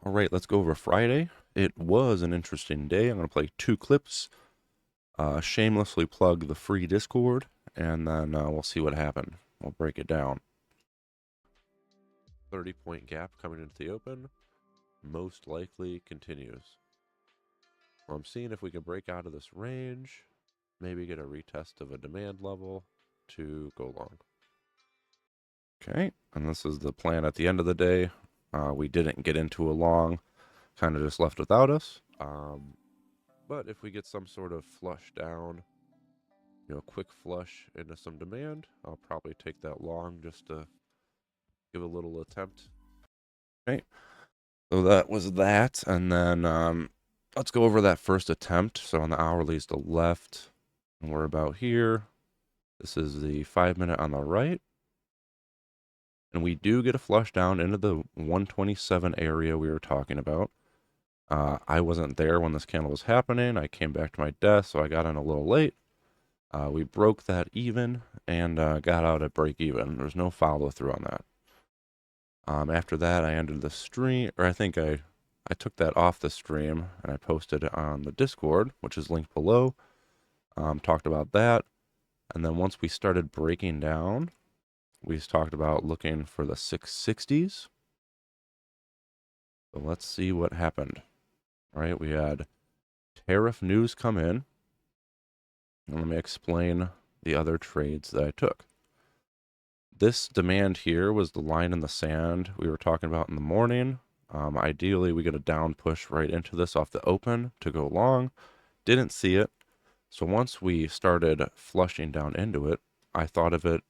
All right, let's go over Friday. It was an interesting day. I'm going to play two clips, shamelessly plug the free Discord, and then we'll see what happened. We'll break it down. 30-point gap coming into the open. Most likely continues. Well, I'm seeing if we can break out of this range, maybe get a retest of a demand level to go long. Okay, and this is the plan at the end of the day. We didn't get into a long, kind of just left without us. But if we get some sort of flush down, quick flush into some demand, I'll probably take that long just to give a little attempt. Okay, so that was that. And then let's go over that first attempt. So on the hourlies to left, and we're about here. This is the 5-minute on the right. And we do get a flush down into the 127 area we were talking about. I wasn't there when this candle was happening. I came back to my desk, so I got in a little late. We broke that even and got out at break even. There's no follow through on that. After that, I ended the stream, or I think I took that off the stream and I posted it on the Discord, which is linked below. Talked about that. And then once we started breaking down, we talked about looking for the 660s. So let's see what happened. All right, we had tariff news come in. And let me explain the other trades that I took. This demand here was the line in the sand we were talking about in the morning. Ideally, we get a down push right into this off the open to go long. Didn't see it. So once we started flushing down into it, I thought of it,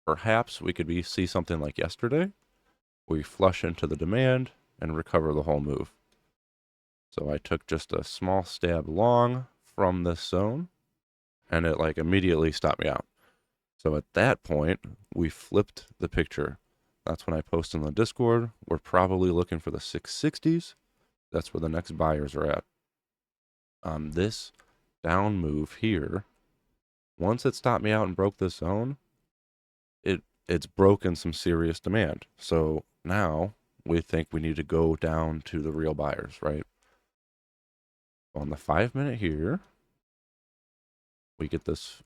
perhaps we could see something like yesterday. We flush into the demand and recover the whole move. So I took just a small stab long from this zone, and it immediately stopped me out. So at that point, we flipped the picture. That's when I posted in the Discord. We're probably looking for the 660s. That's where the next buyers are at. This down move here, once it stopped me out and broke this zone, it's broken some serious demand. So now we think we need to go down to the real buyers, right? On the 5-minute here, we get this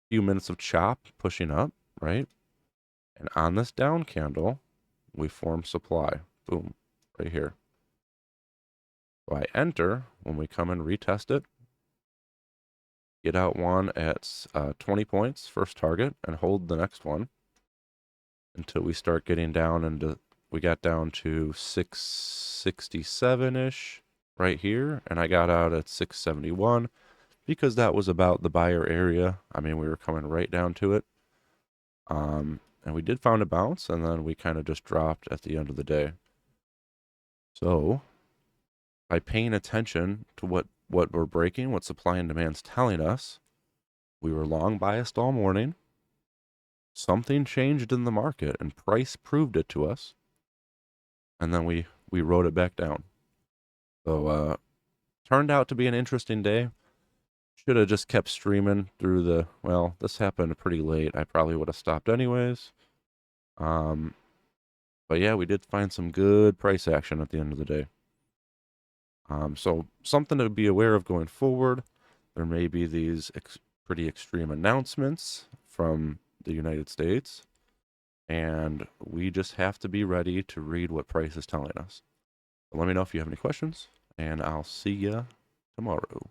few minutes of chop pushing up, right? And on this down candle, we form supply. Boom, right here. So I enter when we come and retest it. Get out one at 20 points, first target, and hold the next one until we start getting down into, we got down to 667-ish right here, and I got out at 671 because that was about the buyer area. I mean, we were coming right down to it. And we did find a bounce, and then we kind of just dropped at the end of the day. So by paying attention to what we're breaking, what supply and demand's telling us, we were long biased all morning. Something changed in the market, and price proved it to us. And then we wrote it back down. So turned out to be an interesting day. Should have just kept streaming through the, well, this happened pretty late. I probably would have stopped anyways. But yeah, we did find some good price action at the end of the day. So something to be aware of going forward. There may be these pretty extreme announcements from the United States, and we just have to be ready to read what price is telling us. So let me know if you have any questions, and I'll see you tomorrow.